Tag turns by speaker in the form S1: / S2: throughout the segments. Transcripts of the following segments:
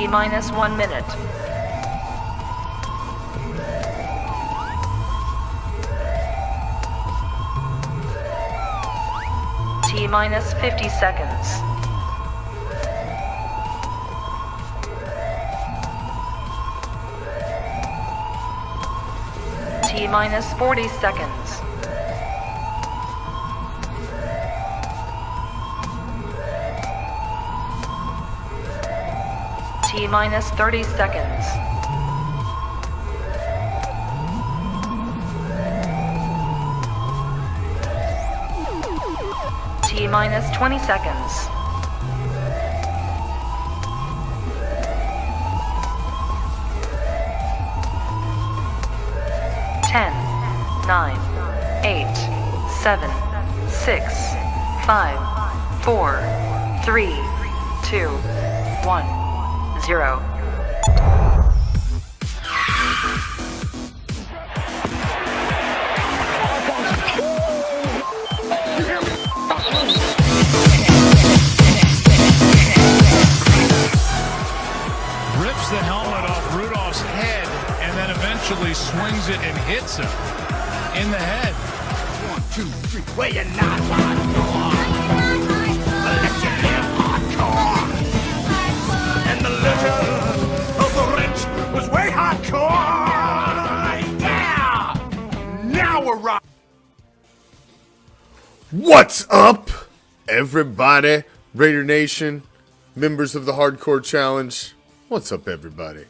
S1: T-minus 1 minute. T-minus 50 seconds. T-minus 40 seconds. T-minus 30 seconds. T-minus 20 seconds. Ten, 9, 8, 7, 6, 5, 4, 3, 2, 1, 0.
S2: Rips the helmet off Rudolph's head and then eventually swings it and hits him in the head.
S3: 1, 2, 3, where you not hardcore? Let you live hardcore. And the letter of the rich was way hardcore. Yeah! Now we're right.
S4: What's up, everybody? Raider Nation, members of the Hardcore Challenge. What's up, everybody?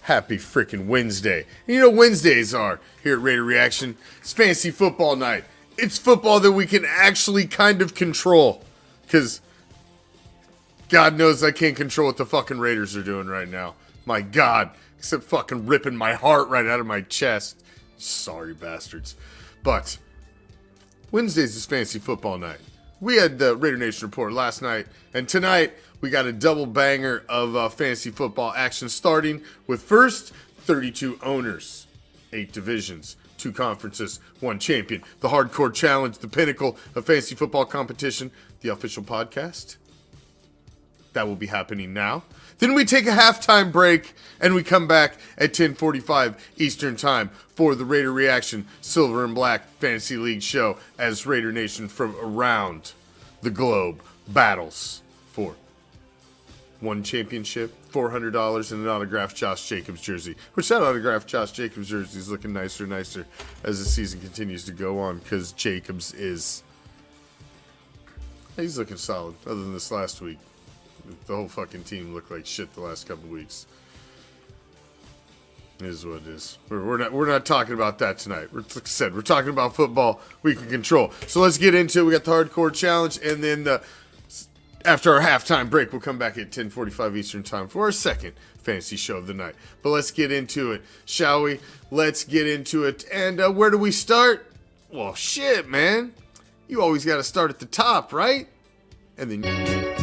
S4: Happy freaking Wednesday. And you know Wednesdays are here at Raider Reaction. It's fantasy football night. It's football that we can actually kind of control. Because God knows I can't control what the fucking Raiders are doing right now. My God. Except fucking ripping my heart right out of my chest. Sorry, bastards. But Wednesdays is fantasy football night. We had the Raider Nation report last night, and tonight we got a double banger of fantasy football action, starting with first 32 owners, 8 divisions, 2 conferences, 1 champion, the Hardcore Challenge, the Pinnacle of fantasy football competition, the official podcast. That will be happening now. Then we take a halftime break, and we come back at 10:45 Eastern Time for the Raider Reaction Silver and Black Fantasy League show as Raider Nation from around the globe battles for 1 championship, $400, and an autographed Josh Jacobs jersey. Which that autographed Josh Jacobs jersey is looking nicer and nicer as the season continues to go on, because Jacobs is... he's looking solid, other than this last week. The whole fucking team looked like shit the last couple weeks. It is what it is. We're not talking about that tonight. Like I said, we're talking about football we can control. So let's get into it. We got the Hardcore Challenge, and then after our halftime break, we'll come back at 10:45 Eastern Time for our second fantasy show of the night. But let's get into it, shall we? Let's get into it. And where do we start? Well, shit, man. You always got to start at the top, right? And then...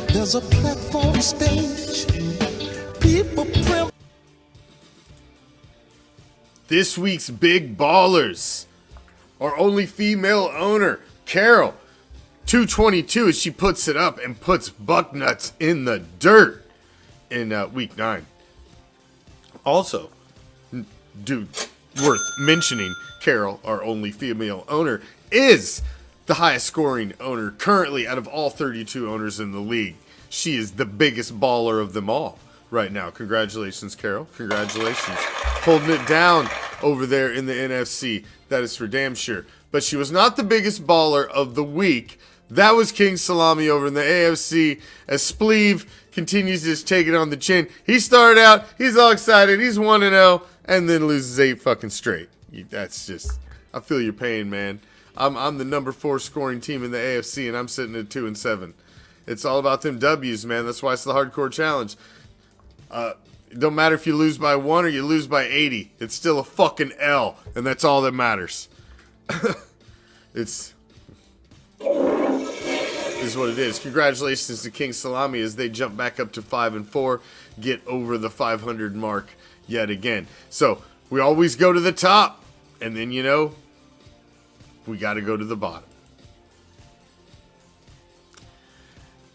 S5: There's a platform stage. People
S4: This week's big ballers. Our only female owner, Carol, 222 as she puts it up and puts Bucknuts in the dirt in week 9. Also, worth mentioning, Carol, our only female owner, is the highest scoring owner currently out of all 32 owners in the league. She is the biggest baller of them all right now. Congratulations, Carol. Congratulations. Holding it down over there in the NFC. That is for damn sure. But she was not the biggest baller of the week. That was King Salami over in the AFC as Spleeve continues to just take it on the chin. He started out, he's all excited, he's 1-0, and then loses 8 fucking straight. That's just, I feel your pain, man. I'm the number 4 scoring team in the AFC, and I'm sitting at 2-7. It's all about them W's, man. That's why it's the Hardcore Challenge. It don't matter if you lose by 1 or you lose by 80. It's still a fucking L, and that's all that matters. It's is what it is. Congratulations to King Salami as they jump back up to 5-4, get over the 500 mark yet again. So we always go to the top, and then, you know, we got to go to the bottom.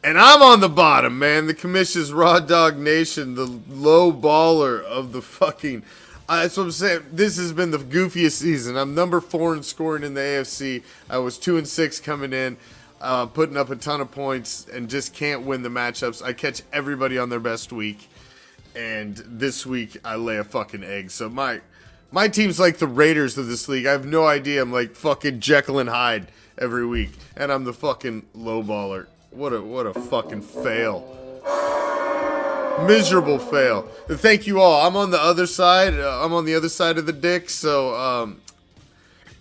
S4: And I'm on the bottom, man. The Commish's Raw Dog Nation, the low baller of the fucking... that's what I'm saying. This has been the goofiest season. I'm number 4 in scoring in the AFC. I was 2-6 coming in, putting up a ton of points, and just can't win the matchups. I catch everybody on their best week, and this week I lay a fucking egg. So my team's like the Raiders of this league. I have no idea. I'm like fucking Jekyll and Hyde every week, and I'm the fucking low baller. What a fucking fail. Miserable fail. And thank you all. I'm on the other side. I'm on the other side of the dick, so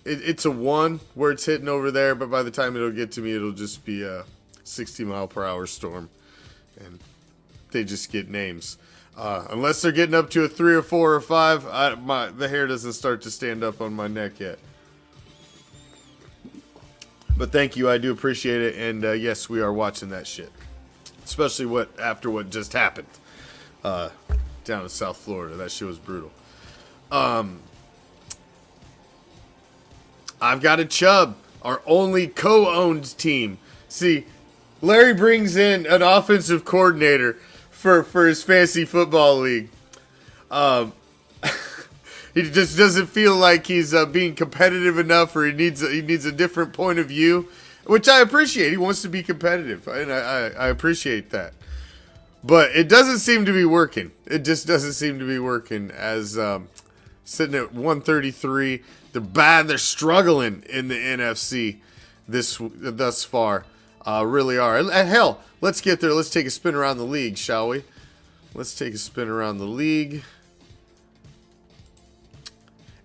S4: it's a 1 where it's hitting over there, but by the time it'll get to me, it'll just be a 60-mile-per-hour storm, and they just get names. Unless they're getting up to a 3 or 4 or 5, the hair doesn't start to stand up on my neck yet. But thank you, I do appreciate it, and yes, we are watching that shit. Especially after what just happened down in South Florida. That shit was brutal. I've got a Chubb, our only co-owned team. See, Larry brings in an offensive coordinator for his fantasy football league. He just doesn't feel like he's being competitive enough, or he needs a different point of view, which I appreciate. He wants to be competitive, and I appreciate that. But it doesn't seem to be working. It just doesn't seem to be working. As sitting at 133, they're bad. They're struggling in the NFC thus far. Really are. And hell, let's get there. Let's take a spin around the league, shall we? Let's take a spin around the league.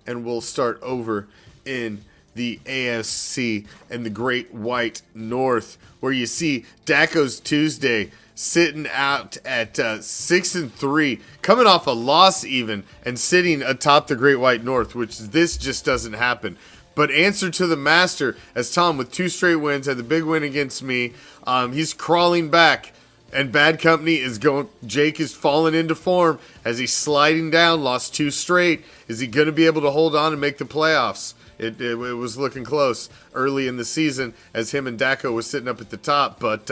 S4: And we'll start over in the AFC and the Great White North, where you see Daco's Tuesday sitting out at 6-3, coming off a loss even, and sitting atop the Great White North, which this just doesn't happen. But answer to the master, as Tom with 2 straight wins had the big win against me. He's crawling back. And bad company is going. Jake is falling into form as he's sliding down. Lost 2 straight. Is he going to be able to hold on and make the playoffs? It was looking close early in the season as him and Daco was sitting up at the top. But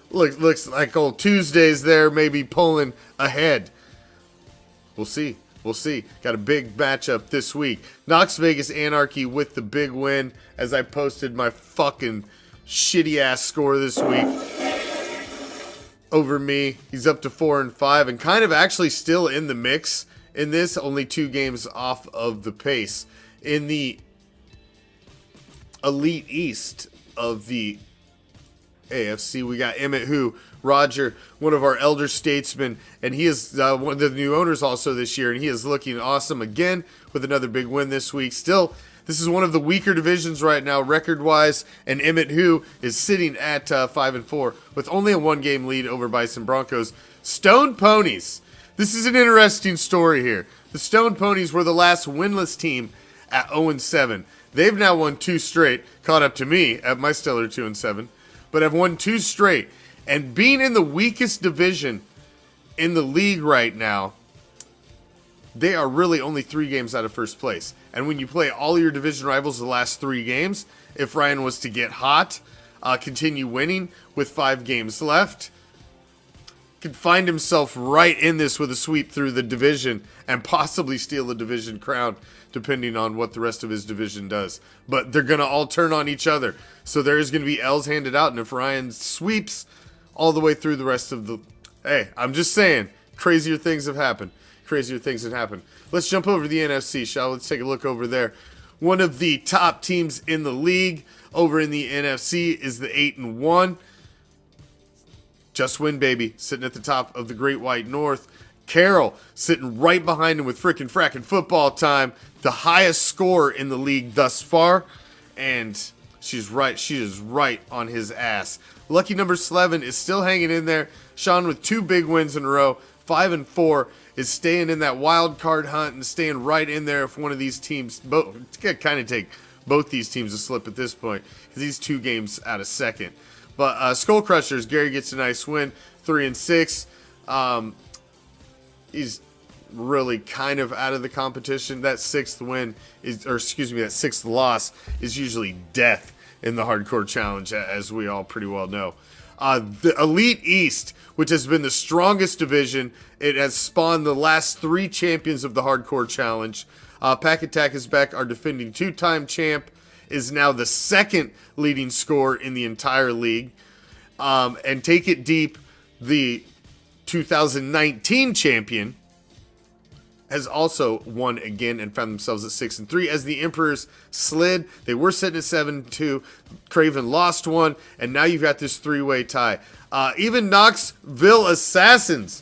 S4: looks like old Tuesday's there, maybe pulling ahead. We'll see. We'll see. Got a big matchup this week. Knox Vegas Anarchy with the big win as I posted my fucking shitty ass score this week. Over me. He's up to 4-5 and kind of actually still in the mix in this, only 2 games off of the pace. In the Elite East of the AFC, we got Emmett Who, Roger, one of our elder statesmen, and he is one of the new owners also this year, and he is looking awesome again with another big win this week. Still, this is one of the weaker divisions right now, record-wise, and Emmett Who is sitting at 5-4 with only a 1-game lead over Bison Broncos. Stone Ponies. This is an interesting story here. The Stone Ponies were the last winless team at 0-7. They've now won 2 straight, caught up to me at my stellar 2-7, but have won 2 straight. And being in the weakest division in the league right now, they are really only 3 games out of first place. And when you play all your division rivals the last 3 games, if Ryan was to get hot, continue winning with 5 games left, could find himself right in this with a sweep through the division and possibly steal the division crown, depending on what the rest of his division does. But they're going to all turn on each other. So there is going to be L's handed out. And if Ryan sweeps all the way through the rest of the... Hey, I'm just saying, crazier things have happened. Crazier things have happened. Let's jump over to the NFC, shall we? Let's take a look over there. One of the top teams in the league over in the NFC is the 8-1. Just win, baby. Sitting at the top of the Great White North. Carol sitting right behind him with frickin' frackin' football time. The highest score in the league thus far. And she's right. She is right on his ass. Lucky number 11 is still hanging in there. Sean with 2 big wins in a row. 5-4 is staying in that wild card hunt and staying right in there if one of these teams, it's going to kind of take both these teams to slip at this point because he's 2 games out of second. But Skull Crushers, Gary gets a nice win, 3-6. He's really kind of out of the competition. That sixth loss is usually death in the Hardcore Challenge, as we all pretty well know. The Elite East, which has been the strongest division, it has spawned the last 3 champions of the Hardcore Challenge. Pack Attack is back. Our defending 2-time champ is now the 2nd leading scorer in the entire league. And Take It Deep, the 2019 champion, has also won again and found themselves at 6-3. As the Emperors slid, they were sitting at 7-2. Craven lost one, and now you've got this 3-way tie. Even Knoxville Assassins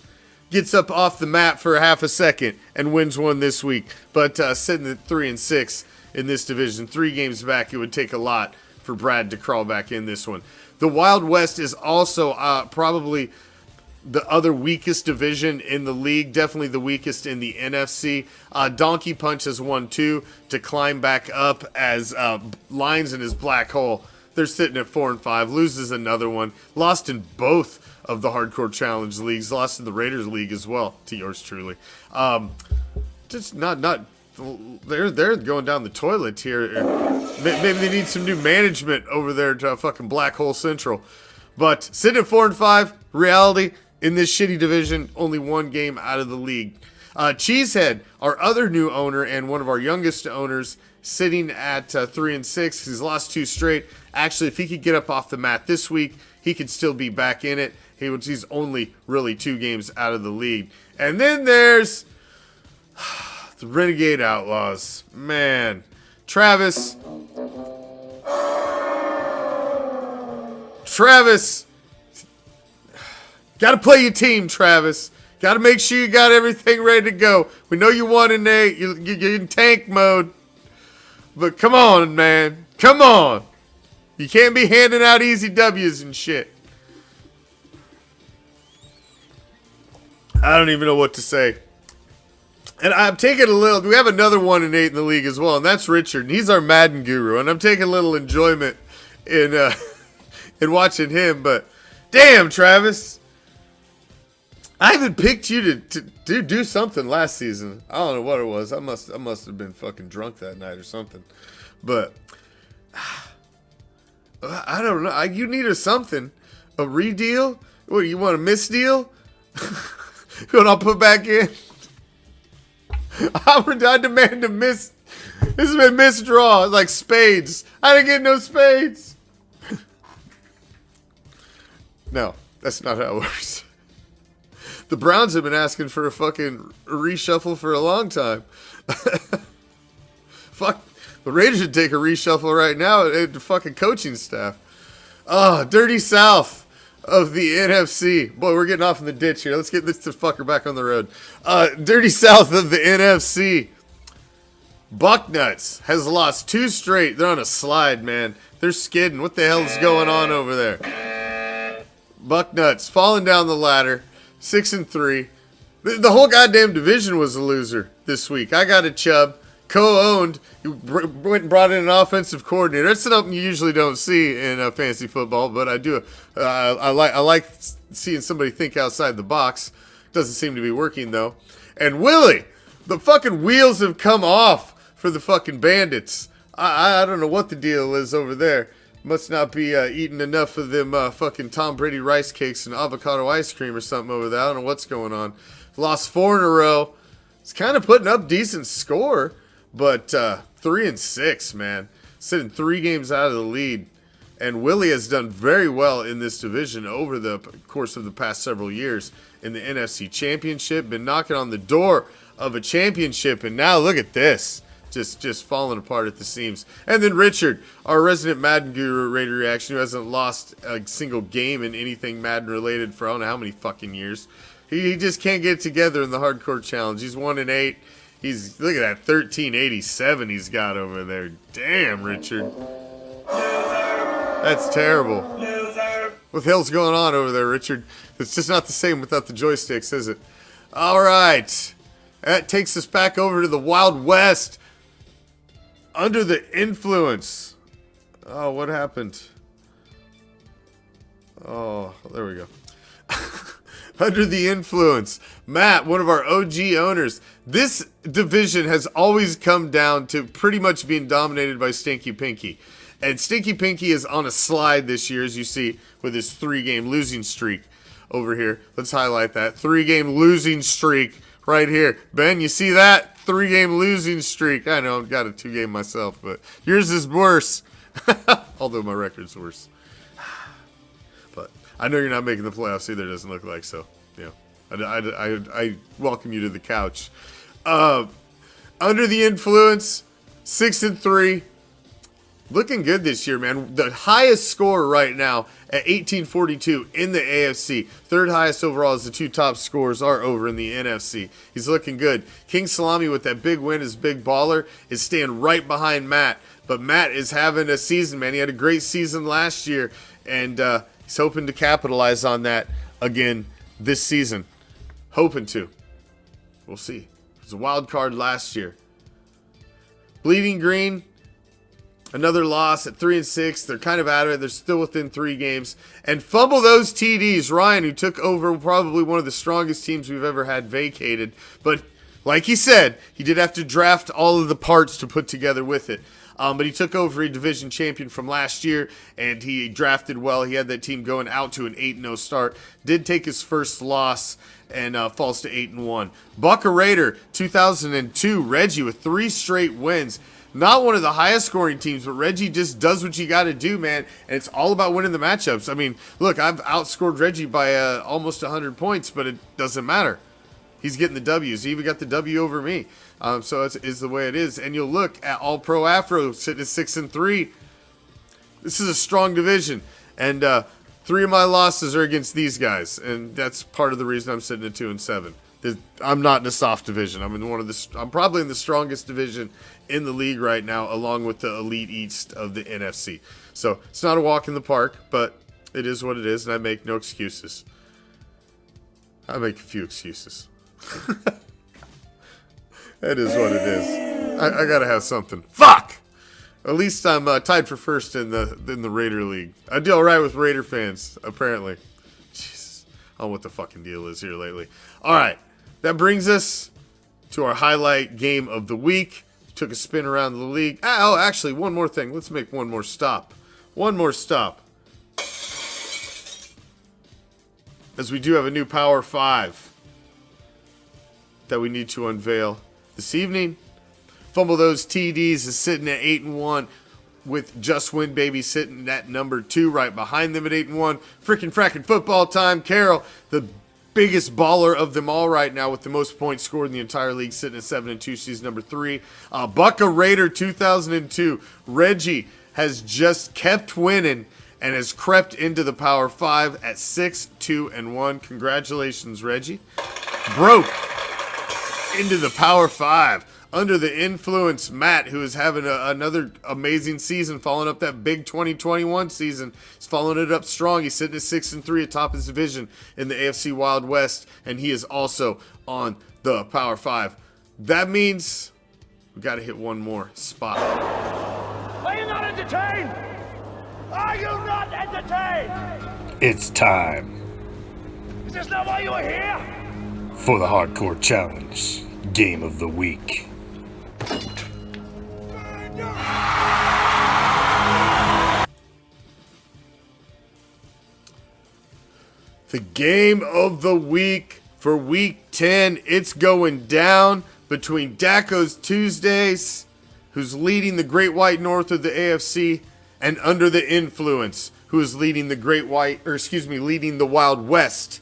S4: gets up off the mat for half a second and wins one this week, but sitting at 3-6 in this division. 3 games back, it would take a lot for Brad to crawl back in this one. The Wild West is also probably the other weakest division in the league, definitely the weakest in the NFC. Donkey Punch has won 2 to climb back up, as Lions in his black hole. They're sitting at 4-5, loses another one, lost in both of the Hardcore Challenge leagues, lost in the Raiders League as well, to yours truly. Just not they're going down the toilet here. Maybe they need some new management over there to fucking Black Hole Central. But sitting at 4-5, reality, in this shitty division, only 1 game out of the league. Cheesehead, our other new owner and one of our youngest owners, sitting at 3-6. He's lost 2 straight. Actually, if he could get up off the mat this week, he could still be back in it. He's only really 2 games out of the league. And then there's the Renegade Outlaws. Man, Travis, got to play your team, Travis. Got to make sure you got everything ready to go. We know you won in there. You're in tank mode. But come on, man. Come on. You can't be handing out easy W's and shit. I don't even know what to say. And I'm taking a little... We have another 1-8 in the league as well, and that's Richard. And he's our Madden guru. And I'm taking a little enjoyment in watching him. But damn, Travis. I even picked you to do something last season. I don't know what it was. I must have been fucking drunk that night or something. But I don't know. You need something. A redeal? What, you want a misdeal? You want to put back in? I demand a miss. This has been misdraw. Like spades. I didn't get no spades. No, that's not how it works. The Browns have been asking for a fucking reshuffle for a long time. Fuck. The Raiders should take a reshuffle right now at the fucking coaching staff. Dirty South of the NFC. Boy, we're getting off in the ditch here. Let's get this fucker back on the road. Dirty South of the NFC. Bucknuts has lost 2 straight. They're on a slide, man. They're skidding. What the hell's going on over there? Bucknuts falling down the ladder. 6-3. The whole goddamn division was a loser this week. I got a Chubb. Co-owned. You went and brought in an offensive coordinator. That's something you usually don't see in fantasy football, but I do. I like seeing somebody think outside the box. Doesn't seem to be working, though. And Willie, the fucking wheels have come off for the fucking Bandits. I don't know what the deal is over there. Must not be eating enough of them fucking Tom Brady rice cakes and avocado ice cream or something over there. I don't know what's going on. Lost 4 in a row. It's kind of putting up decent score, but 3-6, man. Sitting 3 games out of the lead. And Willie has done very well in this division over the course of the past several years in the NFC Championship. Been knocking on the door of a championship, and now look at this. Just falling apart at the seams. And then Richard, our resident Madden guru, Raider Reaction, who hasn't lost a single game in anything Madden related for I don't know how many fucking years. He just can't get it together in the Hardcore Challenge. He's 1-8. He's, look at that 1387 he's got over there. Damn, Richard. That's terrible. What the hell's going on over there, Richard? It's just not the same without the joysticks, is it? All right. That takes us back over to the Wild West. Under the influence. Oh, what happened? Oh, there we go. Under the Influence. Matt, one of our OG owners. This division has always come down to pretty much being dominated by Stinky Pinky. And Stinky Pinky is on a slide this year, as you see, with his 3-game losing streak over here. Let's highlight that. 3-game losing streak right here. Ben, you see that? 3-game losing streak. I know, I've got a 2-game myself, but yours is worse. Although my record's worse. But I know you're not making the playoffs either. It doesn't look like so. Yeah, I welcome you to the couch. Under the Influence, 6-3. Looking good this year, man. The highest score right now at 1842 in the AFC. Third highest overall as the 2 top scores are over in the NFC. He's looking good. King Salami with that big win, his big baller, is staying right behind Matt. But Matt is having a season, man. He had a great season last year, and he's hoping to capitalize on that again this season. Hoping to. We'll see. It was a wild card last year. Bleeding Green, another loss at 3-6. They're kind of out of it. They're still within 3 games. And fumble those TDs. Ryan, who took over probably one of the strongest teams we've ever had vacated. But like he said, he did have to draft all of the parts to put together with it. But he took over a division champion from last year, and he drafted well. He had that team going out to an 8-0 start. Did take his first loss and falls to 8-1. Bucka Raider, 2002. Reggie with 3 straight wins. Not one of the highest scoring teams, but Reggie just does what you got to do, man. And it's all about winning the matchups. I mean, look, I've outscored Reggie by almost 100 points, but it doesn't matter. He's getting the W's. He even got the W over me. So it's the way it is. And you'll look at All Pro Afro sitting at 6-3. This is a strong division. And 3 of my losses are against these guys. And that's part of the reason I'm sitting at 2-7. I'm not in a soft division. I'm probably in the strongest division in the league right now, along with the Elite East of the NFC. So it's not a walk in the park, but it is what it is, and I make no excuses. I make a few excuses. That is what it is. I gotta have something. Fuck! At least I'm tied for first in the Raider League. I do all right with Raider fans, apparently. Jesus, I don't know what the fucking deal is here lately. All right, that brings us to our highlight game of the week. Took a spin around the league. Oh, actually, one more thing. Let's make one more stop. One more stop. As we do have a new Power 5 that we need to unveil this evening. Fumble Those TDs is sitting at 8-1 with Just Win Baby sitting at number 2 right behind them at 8-1. Freaking fracking football time. Carroll, the biggest baller of them all right now with the most points scored in the entire league, sitting at 7-2. She's number 3. Bucka Raider 2002. Reggie has just kept winning and has crept into the Power 5 at 6-2-1. Congratulations, Reggie. Broke into the Power 5. Under the Influence, Matt, who is having another amazing season, following up that big 2021 season. He's following it up strong. He's sitting at 6-3 atop his division in the AFC Wild West, and he is also on the Power 5. That means we got to hit one more spot.
S3: Are you not entertained? Are you not entertained?
S6: It's time
S3: Is this not why you are here?
S6: for the Hardcore Challenge Game of the Week.
S4: The game of the week for week 10. It's going down between Daco's Tuesdays, who's leading the Great White North of the AFC, and Under the Influence, who is leading leading the Wild West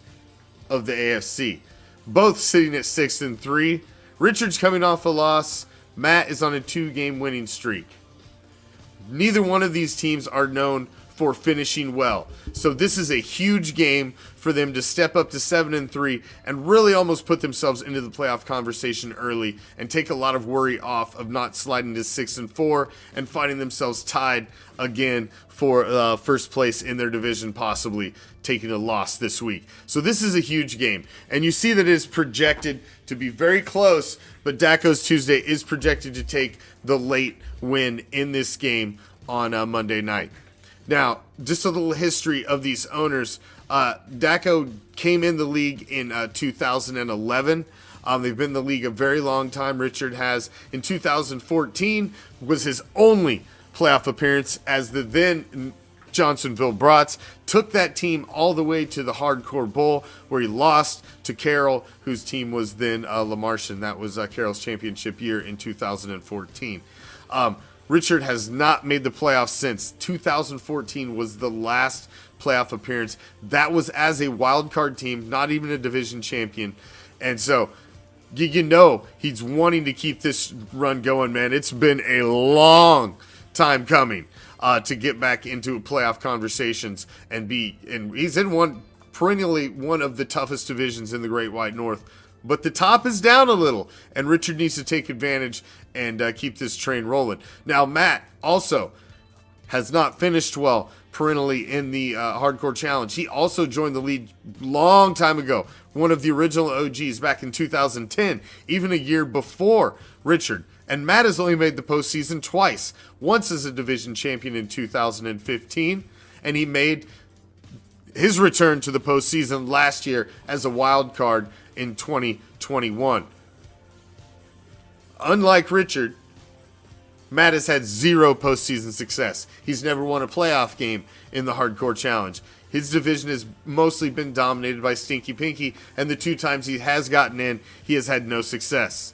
S4: of the AFC. Both sitting at 6-3. Richard's coming off a loss. Matt is on a 2-game winning streak. Neither one of these teams are known for finishing well. So this is a huge game for them to step up to 7-3 and really almost put themselves into the playoff conversation early and take a lot of worry off of not sliding to 6-4 and finding themselves tied again for first place in their division, possibly taking a loss this week. So this is a huge game. And you see that it is projected to be very close, but Daco's Tuesday is projected to take the late win in this game on Monday night. Now, just a little history of these owners. Daco came in the league in 2011. They've been in the league a very long time. Richard has. In 2014 was his only playoff appearance as the then Johnsonville Brats took that team all the way to the Hardcore Bowl, where he lost to Carroll, whose team was then LaMartian. That was Carroll's championship year in 2014. Richard has not made the playoffs since. 2014 was the last playoff appearance. That was as a wild card team, not even a division champion. And so, you know he's wanting to keep this run going, man. It's been a long time coming to get back into playoff conversations and he's in perennially one of the toughest divisions in the Great White North. But the top is down a little, and Richard needs to take advantage and keep this train rolling. Now, Matt also has not finished well perennially in the Hardcore Challenge. He also joined the league long time ago, one of the original OGs back in 2010, even a year before Richard. And Matt has only made the postseason twice, once as a division champion in 2015, and he made his return to the postseason last year as a wild card in 2021. Unlike Richard, Matt has had zero postseason success. He's never won a playoff game in the Hardcore Challenge. His division has mostly been dominated by Stinky Pinky, and the 2 times he has gotten in, he has had no success.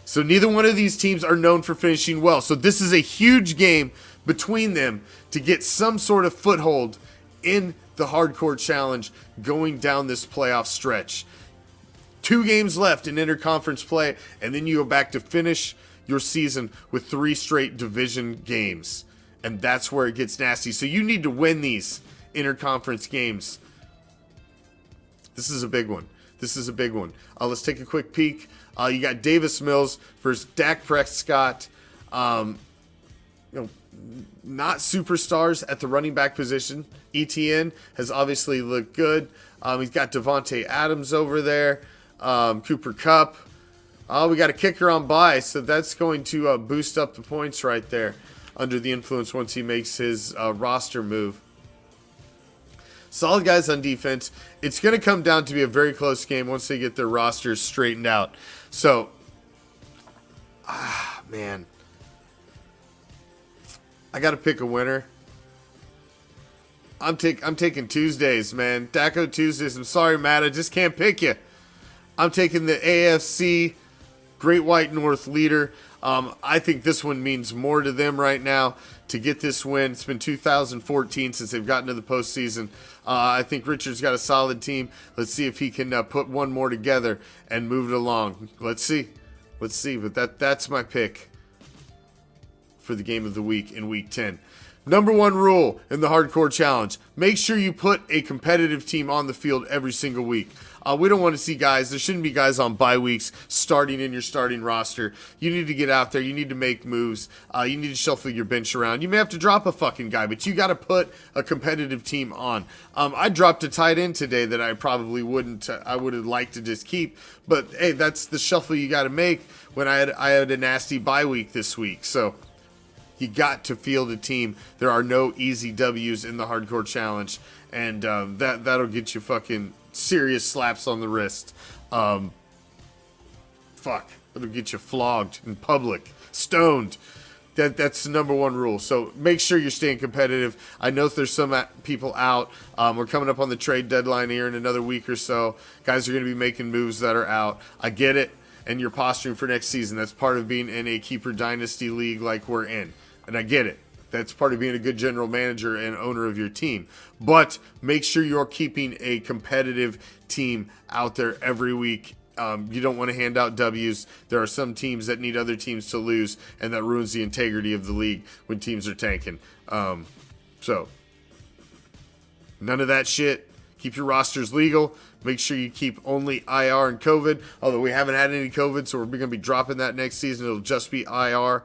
S4: So neither one of these teams are known for finishing well. So this is a huge game between them to get some sort of foothold in the Hardcore Challenge going down this playoff stretch. 2 games left in interconference play, and then you go back to finish your season with 3 straight division games. And that's where it gets nasty. So you need to win these interconference games. This is a big one. Let's take a quick peek. You got Davis Mills versus Dak Prescott. Not superstars at the running back position. ETN has obviously looked good. He's got Devontae Adams over there. Cooper Kupp. We got a kicker on bye, so that's going to boost up the points right there under the influence once he makes his roster move. Solid guys on defense. It's going to come down to be a very close game once they get their rosters straightened out. So, man. I got to pick a winner. I'm taking Tuesdays, man. Daco Tuesdays. I'm sorry, Matt. I just can't pick you. I'm taking the AFC Great White North leader. I think this one means more to them right now to get this win. It's been 2014 since they've gotten to the postseason. I think Richard's got a solid team. Let's see if he can put one more together and move it along. Let's see. But that's my pick for the game of the week in week 10. Number 1 rule in the Hardcore Challenge: make sure you put a competitive team on the field every single week. We don't want to see guys, there shouldn't be guys on bye weeks starting in your starting roster. You need to get out there. You need to make moves. You need to shuffle your bench around. You may have to drop a fucking guy, but you got to put a competitive team on. I dropped a tight end today that I probably wouldn't, I would have liked to just keep. But, hey, that's the shuffle you got to make when I had a nasty bye week this week. So you got to field a team. There are no easy W's in the Hardcore Challenge, and that'll get you fucking serious slaps on the wrist. It'll get you flogged in public, stoned. That's the number 1 rule. So make sure you're staying competitive. I know there's some people out. We're coming up on the trade deadline here in another week or so. Guys are going to be making moves that are out. I get it, and you're posturing for next season. That's part of being in a keeper dynasty league like we're in, and I get it. That's part of being a good general manager and owner of your team. But make sure you're keeping a competitive team out there every week. You don't want to hand out W's. There are some teams that need other teams to lose, and that ruins the integrity of the league when teams are tanking. So, none of that shit. Keep your rosters legal. Make sure you keep only IR and COVID, although we haven't had any COVID, so we're going to be dropping that next season. It'll just be IR.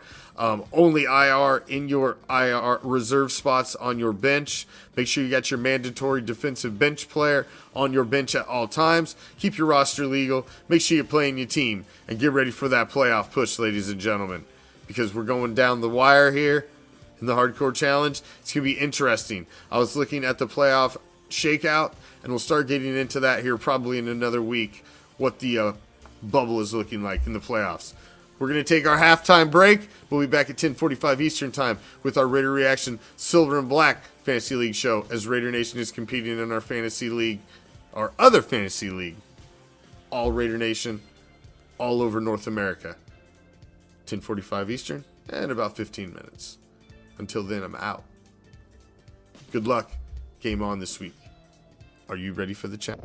S4: Only IR in your IR reserve spots on your bench. Make sure you got your mandatory defensive bench player on your bench at all times. Keep your roster legal. Make sure you're playing your team, and get ready for that playoff push, ladies and gentlemen, because we're going down the wire here, in the Hardcore Challenge. It's going to be interesting. I was looking at the playoff shakeout, and we'll start getting into that here probably in another week, what the bubble is looking like in the playoffs. We're going to take our halftime break. We'll be back at 10:45 Eastern Time with our Raider Reaction Silver and Black Fantasy League show as Raider Nation is competing in our fantasy league, our other fantasy league, all Raider Nation, all over North America. 10:45 Eastern and about 15 minutes. Until then, I'm out. Good luck. Game on this week. Are you ready for the chat?